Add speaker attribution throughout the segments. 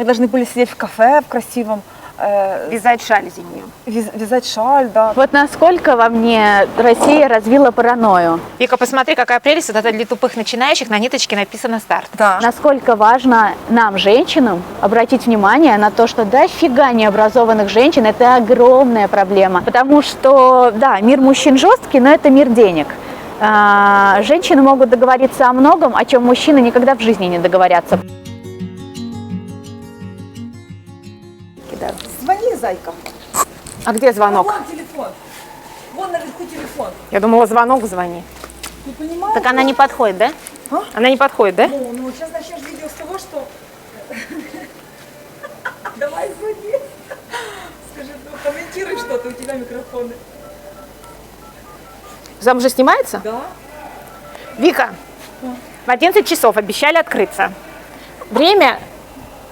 Speaker 1: Мы должны были сидеть в кафе в красивом.
Speaker 2: Вязать шаль зимнюю.
Speaker 1: Вязать шаль, да.
Speaker 3: Вот насколько во мне Россия развила паранойю.
Speaker 2: Вика, посмотри, какая прелесть. Вот это для тупых начинающих на ниточке написано «Старт».
Speaker 1: Да.
Speaker 3: Насколько важно нам, женщинам, обратить внимание на то, что дофига необразованных женщин – это огромная проблема. Потому что, да, мир мужчин жесткий, но это мир денег. Женщины могут договориться о многом, о чем мужчины никогда в жизни не договорятся.
Speaker 1: Звони, зайка.
Speaker 2: А где звонок?
Speaker 1: Вон телефон. Вон наверху телефон.
Speaker 2: Я думала, звонок звони.
Speaker 1: Не понимаешь?
Speaker 2: Так она не подходит, да?
Speaker 1: А?
Speaker 2: Она не подходит, да?
Speaker 1: Ну, сейчас начнешь видео с того, что... Давай звони. Скажи, ну, комментируй что-то, у тебя микрофоны.
Speaker 2: Там уже снимается?
Speaker 1: Да.
Speaker 2: Вика, в 11 часов обещали открыться. Время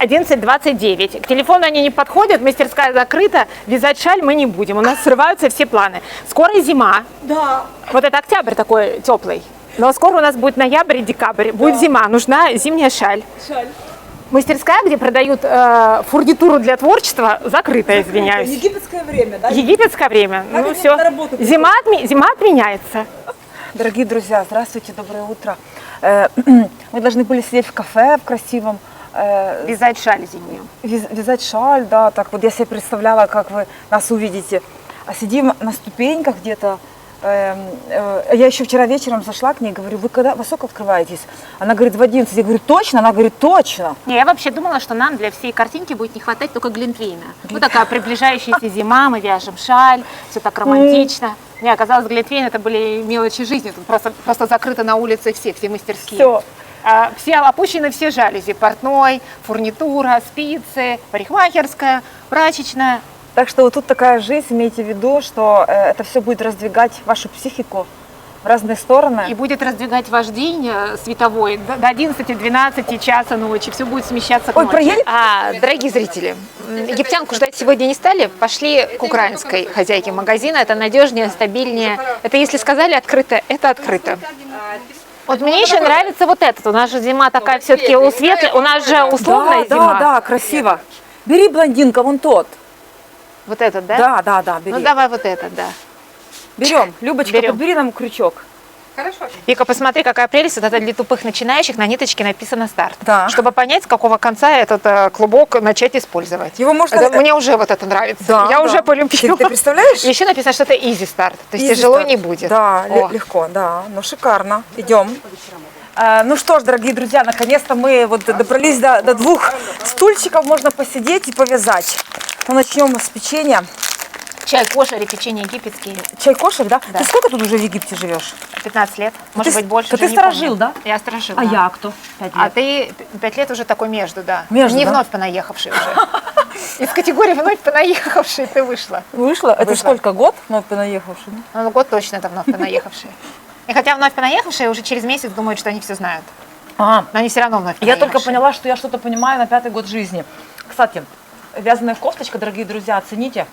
Speaker 2: 11:29. К телефону они не подходят, мастерская закрыта, вязать шаль мы не будем. У нас срываются все планы. Скоро зима.
Speaker 1: Да.
Speaker 2: Вот это октябрь такой теплый. Но скоро у нас будет ноябрь и декабрь. Будет зима, нужна зимняя шаль.
Speaker 1: Шаль.
Speaker 2: Мастерская, где продают фурнитуру для творчества, закрыта, извиняюсь.
Speaker 1: Египетское время, да?
Speaker 2: Египетское время.
Speaker 1: Как
Speaker 2: Ну
Speaker 1: они
Speaker 2: все.
Speaker 1: на работу
Speaker 2: Зима отменяется.
Speaker 1: Дорогие друзья, здравствуйте, доброе утро. Мы должны были сидеть в кафе в красивом.
Speaker 2: Вязать шаль зимнюю.
Speaker 1: Вязать шаль, да, так вот я себе представляла, как вы нас увидите. А сидим на ступеньках где-то. Я еще вчера вечером зашла к ней, говорю, вы когда во сколько открываетесь? Она говорит, в 11. Я говорю, точно? Она говорит, точно.
Speaker 2: Не, я вообще думала, что нам для всей картинки будет не хватать только глинтвейна. Вот такая приближающаяся зима, мы вяжем шаль, все так романтично. Не, оказалось, глинтвейн это были мелочи жизни, тут просто закрыто на улице все мастерские.
Speaker 1: Все.
Speaker 2: Все опущены, все жалюзи, портной, фурнитура, спицы, парикмахерская, прачечная.
Speaker 1: Так что вот тут такая жизнь, имейте в виду, что это все будет раздвигать вашу психику в разные стороны.
Speaker 2: И будет раздвигать ваш день световой до 11-12 часа ночи, все будет смещаться к
Speaker 1: Ой,
Speaker 2: ночи.
Speaker 1: проедет?
Speaker 2: Дорогие зрители, египтянку ждать сегодня не стали, пошли к украинской хозяйке магазина, это надежнее, стабильнее. Это если сказали открыто, это открыто. Вот мне еще нравится вот этот, у нас же зима такая все-таки у нас же условная зима.
Speaker 1: Да, красиво. Бери, блондинка, вон тот.
Speaker 2: Вот этот, да?
Speaker 1: Да, бери.
Speaker 2: Ну давай вот этот, да.
Speaker 1: Берем. Любочка,
Speaker 2: Берем.
Speaker 1: подбери нам крючок.
Speaker 2: Хорошо. Вика, посмотри, какая прелесть. Вот это для тупых начинающих на ниточке написано «Старт».
Speaker 1: Да.
Speaker 2: Чтобы понять, с какого конца этот клубок начать использовать.
Speaker 1: Его можно...
Speaker 2: Мне уже вот это нравится.
Speaker 1: Да,
Speaker 2: Я уже полюбила.
Speaker 1: Ты представляешь?
Speaker 2: Еще написано, что это easy start. То есть
Speaker 1: Easy
Speaker 2: тяжело
Speaker 1: start.
Speaker 2: не будет.
Speaker 1: Да,
Speaker 2: О.
Speaker 1: легко, да. Ну, шикарно. Идем. Ну что ж, дорогие друзья, наконец-то мы вот добрались до двух стульчиков, можно посидеть и повязать. Ну, начнем с печенья.
Speaker 2: Чай, кошер и печенье египетские.
Speaker 1: Чай кошер, да?
Speaker 2: Да.
Speaker 1: Ты сколько тут уже в Египте живешь?
Speaker 2: 15 лет, может быть больше.
Speaker 1: ты
Speaker 2: уже не
Speaker 1: сторожил,
Speaker 2: помню.
Speaker 1: да?
Speaker 2: Я сторожил,
Speaker 1: А
Speaker 2: да.
Speaker 1: я кто? 5 лет.
Speaker 2: А ты 5 лет уже такой между, да.
Speaker 1: Между,
Speaker 2: не
Speaker 1: да?
Speaker 2: вновь понаехавший уже. Из категории вновь понаехавший ты вышла.
Speaker 1: Вышла? Это
Speaker 2: Вышла.
Speaker 1: сколько? Год? Ну, понаехавший.
Speaker 2: Ну, год точно это вновь понаехавшие. И хотя вновь понаехавшие уже через месяц думают, что они все знают. Но они все равно вновь
Speaker 1: Я
Speaker 2: понаехавшие.
Speaker 1: только поняла, что я что-то понимаю на 5-й год жизни. Кстати, вязаная кофточка, дорогие друзья, оцените.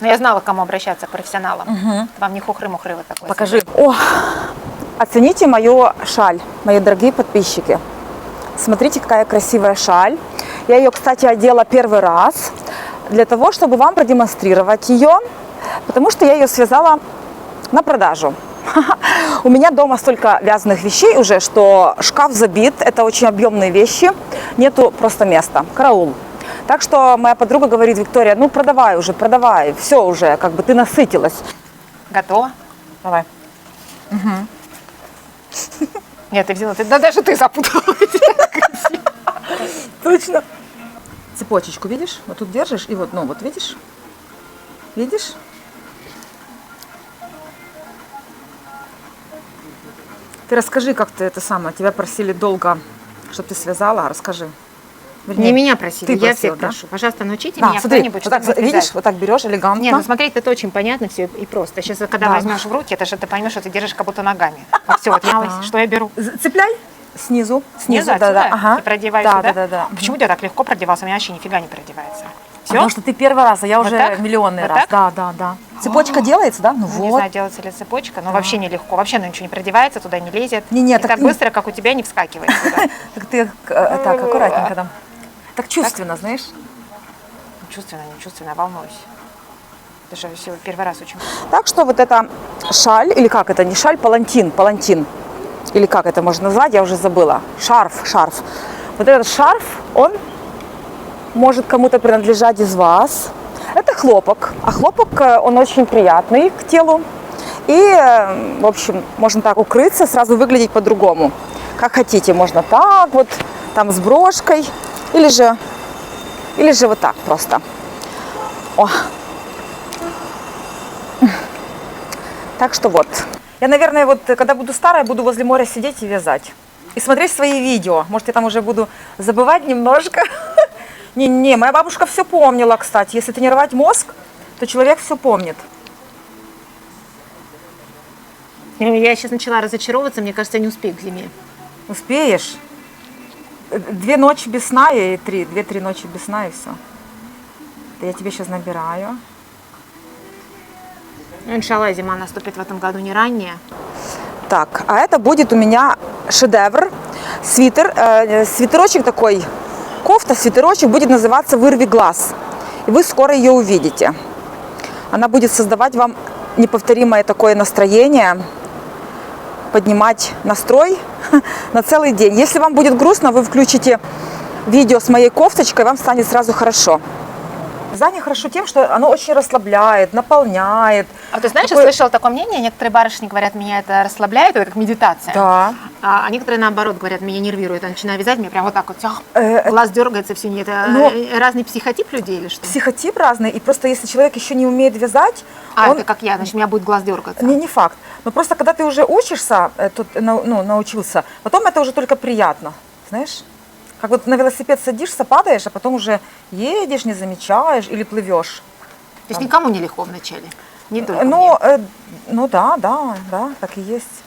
Speaker 2: Но я знала, к кому обращаться, к профессионалам. Вам не хухры-мухры вот такой.
Speaker 1: Покажи. О, оцените мою шаль, мои дорогие подписчики. Смотрите, какая красивая шаль. Я ее, кстати, одела первый раз для того, чтобы вам продемонстрировать ее, потому что я ее связала на продажу. У меня дома столько вязаных вещей уже, что шкаф забит. Это очень объемные вещи. Нету просто места. Караул. Так что моя подруга говорит, Виктория, ну продавай уже, продавай. Все уже, как бы ты насытилась.
Speaker 2: Готово?
Speaker 1: Давай.
Speaker 2: Нет, ты взяла. Да даже ты запутала.
Speaker 1: Точно. Цепочечку видишь? Вот тут держишь и вот, ну вот видишь? Видишь? Ты расскажи, как ты это самое. Тебя просили долго, чтобы ты связала. Расскажи. Вернее,
Speaker 2: Не меня просили,
Speaker 1: ты
Speaker 2: я
Speaker 1: просила,
Speaker 2: всех
Speaker 1: да?
Speaker 2: прошу. Пожалуйста, научите
Speaker 1: Да,
Speaker 2: меня
Speaker 1: смотри,
Speaker 2: кто-нибудь,
Speaker 1: вот так,
Speaker 2: что-нибудь
Speaker 1: видишь,
Speaker 2: вязать.
Speaker 1: вот так берешь элегантно.
Speaker 2: Нет, ну смотреть это очень понятно все и просто. Сейчас, когда
Speaker 1: Да.
Speaker 2: возьмешь в руки, это же ты поймешь, что ты держишь как будто ногами. Все, вот что я беру.
Speaker 1: Цепляй снизу. Снизу,
Speaker 2: Снизу,
Speaker 1: да, да.
Speaker 2: отсюда?
Speaker 1: Ага.
Speaker 2: И продеваю
Speaker 1: Да,
Speaker 2: сюда?
Speaker 1: да, да.
Speaker 2: Почему у тебя так легко продевался? У меня вообще нифига не продевается. Все?
Speaker 1: Потому что ты первый раз, а я
Speaker 2: Вот
Speaker 1: уже
Speaker 2: так?
Speaker 1: миллионный
Speaker 2: Вот
Speaker 1: раз.
Speaker 2: так?
Speaker 1: Да. Цепочка делается, да? Ну
Speaker 2: Не
Speaker 1: вот.
Speaker 2: знаю, делается ли цепочка, но вообще нелегко. Вообще она ничего не продевается, туда не лезет.
Speaker 1: Не,
Speaker 2: И
Speaker 1: так
Speaker 2: так
Speaker 1: ты-
Speaker 2: быстро, как у тебя, не вскакивает туда.
Speaker 1: Так ты так, аккуратненько там. Так чувственно, знаешь.
Speaker 2: Чувственно, не чувственно, волнуюсь. Даже все первый раз очень.
Speaker 1: Так что вот эта шаль, или как это, не шаль, палантин. Или как это можно назвать, я уже забыла. Шарф. Вот этот шарф, он может кому-то принадлежать из вас. Это хлопок. А хлопок, он очень приятный к телу. И, в общем, можно так укрыться, сразу выглядеть по-другому. Как хотите, можно так вот, там с брошкой. Или же вот так просто. О. Так что вот. Я, наверное, вот когда буду старая, буду возле моря сидеть и вязать. И смотреть свои видео. Может, я там уже буду забывать немножко. Не, моя бабушка все помнила, кстати. Если тренировать мозг, то человек все помнит.
Speaker 2: Я сейчас начала разочаровываться, мне кажется, я не успею к зиме.
Speaker 1: Успеешь? 2 ночи без сна и 2-3 ночи без сна и все. Я тебе сейчас набираю.
Speaker 2: Иншалла, зима наступит в этом году не ранее.
Speaker 1: Так, а это будет у меня шедевр. Свитерочек такой, кофта, свитерочек будет называться «Вырви глаз». И вы скоро ее увидите. Она будет создавать вам неповторимое такое настроение, поднимать настрой на целый день. Если вам будет грустно, вы включите видео с моей кофточкой, вам станет сразу хорошо. Вязание хорошо тем, что оно очень расслабляет, наполняет.
Speaker 2: А ты знаешь, я слышала такое мнение, некоторые барышни говорят, меня это расслабляет, это как медитация.
Speaker 1: Да.
Speaker 2: А некоторые наоборот говорят, меня нервирует, я начинаю вязать, мне прям вот так вот, глаз дергается, все не это. Разный психотип людей или что?
Speaker 1: Психотип разный, и просто если человек еще не умеет вязать,
Speaker 2: это как я, значит, у меня будет глаз дергаться.
Speaker 1: Не факт. Но просто когда ты уже учишься, научился, потом это уже только приятно, знаешь? Как вот на велосипед садишься, падаешь, а потом уже едешь, не замечаешь или плывешь.
Speaker 2: То есть никому не легко вначале? Не только мне.
Speaker 1: Да, так и есть.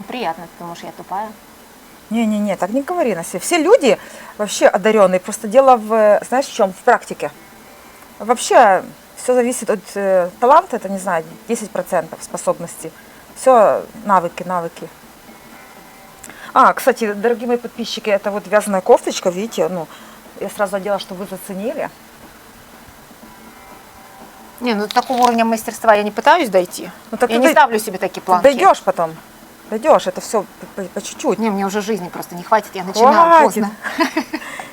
Speaker 2: Приятно, потому что я тупая.
Speaker 1: Не, так не говори на себе. Все люди вообще одаренные, просто дело знаешь, в чем? В практике. Вообще все зависит от таланта, это, не знаю, 10% способностей. Все навыки. Кстати, дорогие мои подписчики, это вот вязаная кофточка, видите, я сразу одела, чтобы вы заценили.
Speaker 2: До такого уровня мастерства я не пытаюсь дойти. Я не ставлю себе такие планки.
Speaker 1: Дойдешь потом, это все по чуть-чуть.
Speaker 2: Мне уже жизни просто не хватит, я начинаю поздно.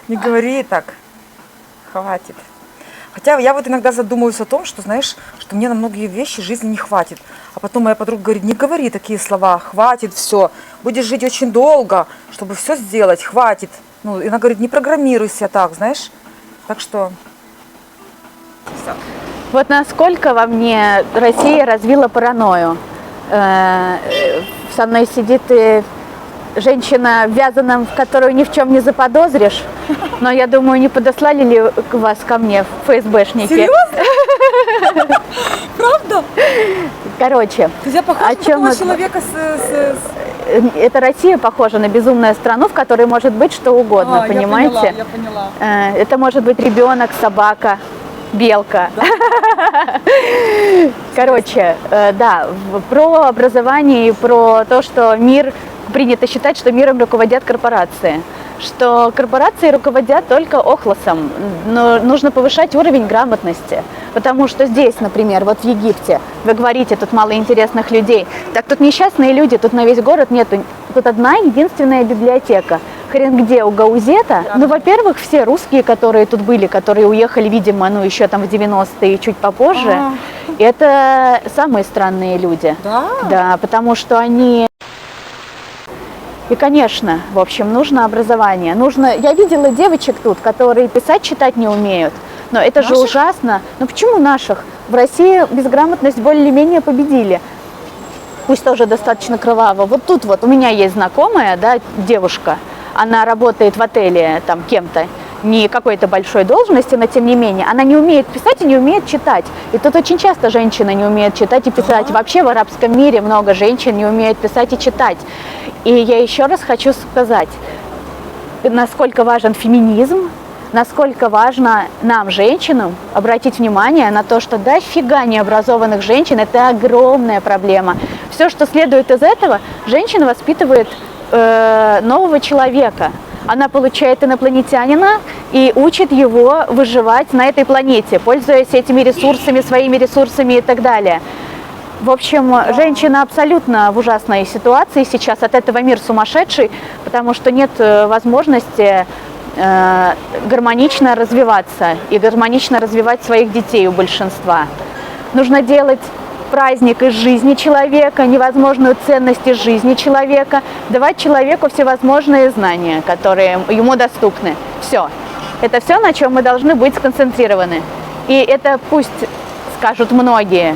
Speaker 1: Не говори так, хватит. Хотя я вот иногда задумываюсь о том, что, знаешь, что мне на многие вещи жизни не хватит. А потом моя подруга говорит, не говори такие слова, хватит все, будешь жить очень долго, чтобы все сделать, хватит. И она говорит, не программируйся так, знаешь. Так что все.
Speaker 3: Вот насколько во мне Россия развила паранойю. Со мной сидит женщина в вязаном, в которую ни в чем не заподозришь. Но я думаю, не подослали ли вас ко мне ФСБшники?
Speaker 1: Серьезно? Правда?
Speaker 3: Короче,
Speaker 1: я похожа на такого человека
Speaker 3: Это Россия похожа на безумную страну, в которой может быть что угодно, понимаете?
Speaker 1: Я поняла.
Speaker 3: Это может быть ребенок, собака, белка. Да? Короче, про образование и про то, что принято считать, что миром руководят корпорации. Что корпорации руководят только охлосом, но нужно повышать уровень грамотности. Потому что здесь, например, вот в Египте, вы говорите, тут мало интересных людей. Так тут несчастные люди, тут на весь город нету. Тут одна единственная библиотека. Хрен где, у Гаузета. Во-первых, все русские, которые тут были, которые уехали, видимо, еще там в 90-е и чуть попозже, это самые странные люди.
Speaker 1: Да?
Speaker 3: Да, потому что они... И, конечно, в общем, нужно образование. Я видела девочек тут, которые писать, читать не умеют. Но это же ужасно. Почему наших? В России безграмотность более-менее победили. Пусть тоже достаточно кроваво. Вот тут вот у меня есть знакомая, девушка. Она работает в отеле там кем-то, не какой-то большой должности, но тем не менее. Она не умеет писать и не умеет читать. И тут очень часто женщины не умеют читать и писать. Вообще в арабском мире много женщин не умеют писать и читать. И я еще раз хочу сказать, насколько важен феминизм, насколько важно нам, женщинам, обратить внимание на то, что дофига необразованных женщин – это огромная проблема. Все, что следует из этого, женщина воспитывает нового человека. Она получает инопланетянина и учит его выживать на этой планете, пользуясь этими ресурсами, своими ресурсами и так далее. В общем, женщина абсолютно в ужасной ситуации сейчас, от этого мир сумасшедший, потому что нет возможности гармонично развиваться и гармонично развивать своих детей у большинства. Нужно делать праздник из жизни человека, невозможную ценность из жизни человека, давать человеку всевозможные знания, которые ему доступны. Все. Это все, на чем мы должны быть сконцентрированы. И это пусть скажут многие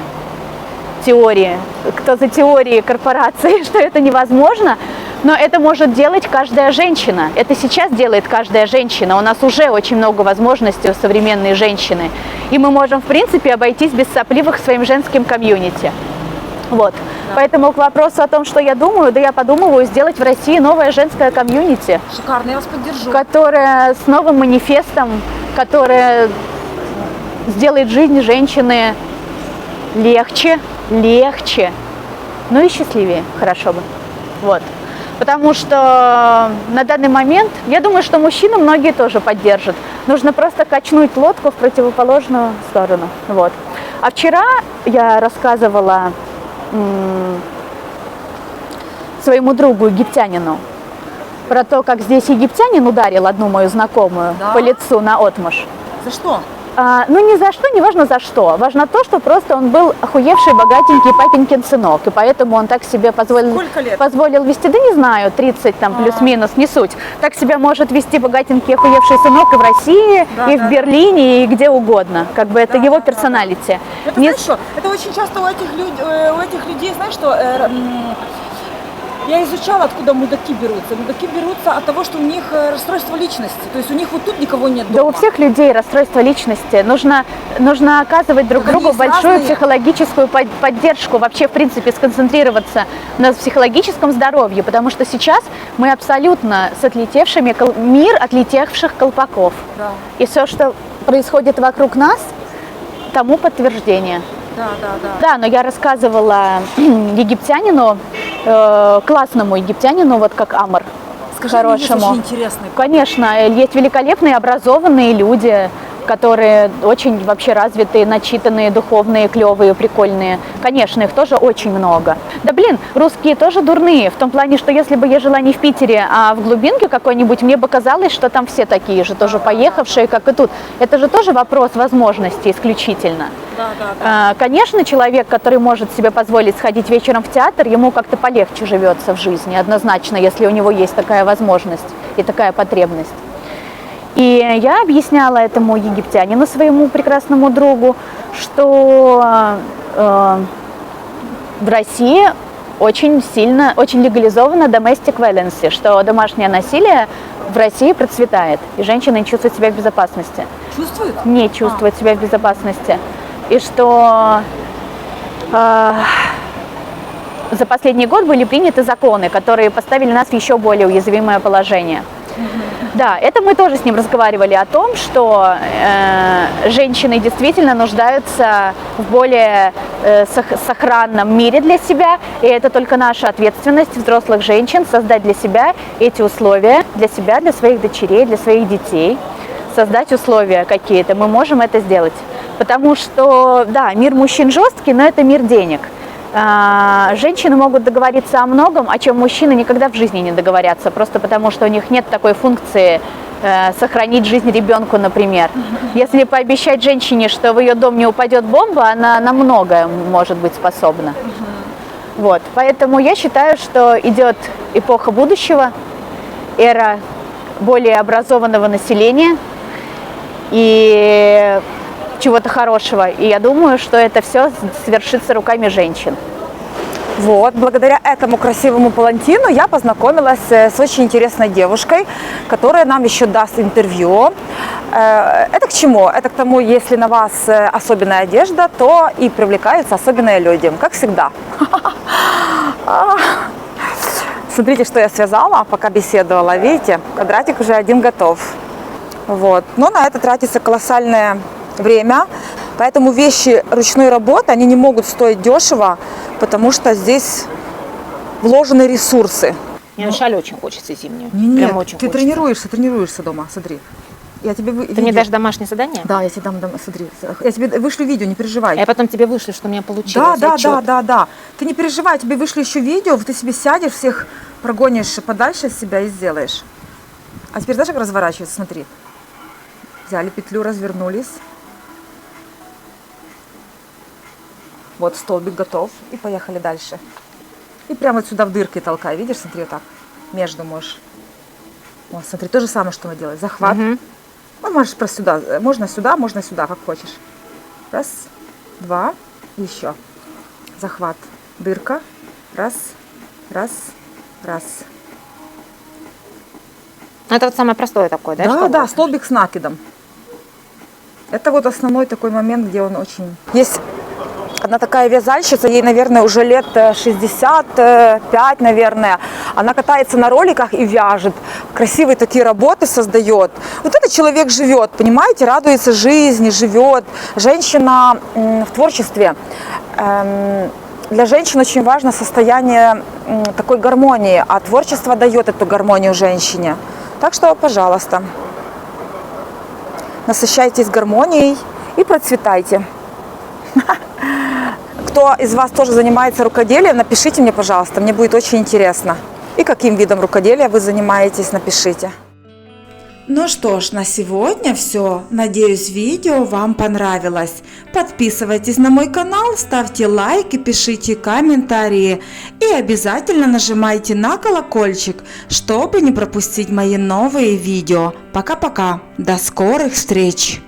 Speaker 3: теории, кто за теории корпорации, что это невозможно, но это может делать каждая женщина. Это сейчас делает каждая женщина. У нас уже очень много возможностей у современной женщины. И мы можем, в принципе, обойтись без сопливых своим женским комьюнити. Вот. Да. Поэтому к вопросу о том, что я думаю, да я подумываю сделать в России новое женское комьюнити.
Speaker 1: Шикарно, я вас поддержу.
Speaker 3: Которое с новым манифестом, которое сделает жизнь женщины легче, ну и счастливее, хорошо бы. Вот. Потому что на данный момент, я думаю, что мужчины многие тоже поддержат. Нужно просто качнуть лодку в противоположную сторону. Вот. А вчера я рассказывала своему другу египтянину про то, как здесь египтянин ударил одну мою знакомую по лицу наотмашь.
Speaker 1: За что?
Speaker 3: Ну, ни за что, не важно за что. Важно то, что просто он был охуевший, богатенький папенькин сынок. И поэтому он так себе позволил вести, да не знаю, 30 там плюс-минус, не суть. Так себя может вести богатенький, охуевший сынок и в России, и в Берлине, и где угодно. Как бы это его персоналити.
Speaker 1: Это, знаешь что, это очень часто у этих людей, знаешь что, я изучала, откуда мудаки берутся. Мудаки берутся от того, что у них расстройство личности. То есть у них вот тут никого нет дома.
Speaker 3: Да у всех людей расстройство личности. Нужно оказывать друг другу большую психологическую поддержку. Вообще, в принципе, сконцентрироваться на психологическом здоровье. Потому что сейчас мы абсолютно с отлетевшими, мир отлетевших колпаков.
Speaker 1: Да.
Speaker 3: И все, что происходит вокруг нас, тому подтверждение. Да, но я рассказывала египтянину, классному египтянину, вот как Амар,
Speaker 1: скажи,
Speaker 3: хорошему.
Speaker 1: Мне очень интересный.
Speaker 3: Конечно, есть великолепные, образованные люди, которые очень вообще развитые, начитанные, духовные, клевые, прикольные. Конечно, их тоже очень много. Да блин, русские тоже дурные, в том плане, что если бы я жила не в Питере, а в глубинке какой-нибудь, мне бы казалось, что там все такие же, тоже поехавшие, как и тут. Это же тоже вопрос возможностей исключительно. Конечно, человек, который может себе позволить сходить вечером в театр, ему как-то полегче живется в жизни, однозначно, если у него есть такая возможность и такая потребность. И я объясняла этому египтянину, своему прекрасному другу, что в России очень легализовано domestic violence, что домашнее насилие в России процветает, и женщина не чувствует себя в безопасности.
Speaker 1: Чувствует?
Speaker 3: Не чувствует себя в безопасности. И что за последний год были приняты законы, которые поставили нас в еще более уязвимое положение. Да, это мы тоже с ним разговаривали о том, что женщины действительно нуждаются в более сохранном мире для себя, и это только наша ответственность взрослых женщин создать для себя эти условия, для себя, для своих дочерей, для своих детей, создать условия какие-то, мы можем это сделать. Потому что, да, мир мужчин жесткий, но это мир денег. Женщины могут договориться о многом, о чем мужчины никогда в жизни не договорятся, просто потому что у них нет такой функции сохранить жизнь ребенку, например. Если пообещать женщине, что в ее дом не упадет бомба, она на многое может быть способна. Вот. Поэтому я считаю, что идет эпоха будущего, эра более образованного населения и чего-то хорошего. И я думаю, что это все свершится руками женщин.
Speaker 1: Вот, благодаря этому красивому палантину я познакомилась с очень интересной девушкой, которая нам еще даст интервью. Это к чему? Это к тому, если на вас особенная одежда, то и привлекаются особенные люди, как всегда. Смотрите, что я связала, пока беседовала. Видите, квадратик уже один готов. Вот. Но на это тратится колоссальное время, поэтому вещи ручной работы, они не могут стоить дешево, потому что здесь вложены ресурсы.
Speaker 2: Мне шаль очень хочется зимнюю.
Speaker 1: Нет,
Speaker 2: Прям очень
Speaker 1: ты
Speaker 2: хочется.
Speaker 1: тренируешься дома, смотри. Я тебе
Speaker 2: Ты мне дашь домашнее задание?
Speaker 1: Да, я тебе дам, смотри. Я тебе вышлю видео, не переживай.
Speaker 2: А я потом тебе вышлю, что у меня получилось.
Speaker 1: Да. Ты не переживай, тебе вышлю еще видео, ты себе сядешь, всех прогонишь подальше от себя и сделаешь. А теперь знаешь, как разворачиваться? Смотри. Взяли петлю, развернулись. Вот столбик готов. И поехали дальше. И прямо вот сюда в дырки толкай. Видишь, смотри, вот так. Между можешь. Вот, смотри, то же самое, что мы делаем. Захват.
Speaker 2: Мгм.
Speaker 1: Ну, можешь про сюда. Можно сюда, как хочешь. Раз, два, еще. Захват. Дырка. Раз, раз, раз.
Speaker 2: Это вот самое простое такое, да?
Speaker 1: Да,
Speaker 2: что
Speaker 1: да,
Speaker 2: было?
Speaker 1: столбик с накидом. Это вот основной такой момент, где он очень... Есть одна такая вязальщица, ей, наверное, уже лет 65, наверное. Она катается на роликах и вяжет. Красивые такие работы создает. Вот этот человек живет, понимаете, радуется жизни, живет. Женщина в творчестве. Для женщин очень важно состояние такой гармонии, а творчество дает эту гармонию женщине. Так что, пожалуйста, насыщайтесь гармонией и процветайте. Кто из вас тоже занимается рукоделием, напишите мне, пожалуйста, мне будет очень интересно. И каким видом рукоделия вы занимаетесь, напишите.
Speaker 4: Ну что ж, на сегодня все. Надеюсь, видео вам понравилось. Подписывайтесь на мой канал, ставьте лайки, пишите комментарии и обязательно нажимайте на колокольчик, чтобы не пропустить мои новые видео. Пока-пока. До скорых встреч!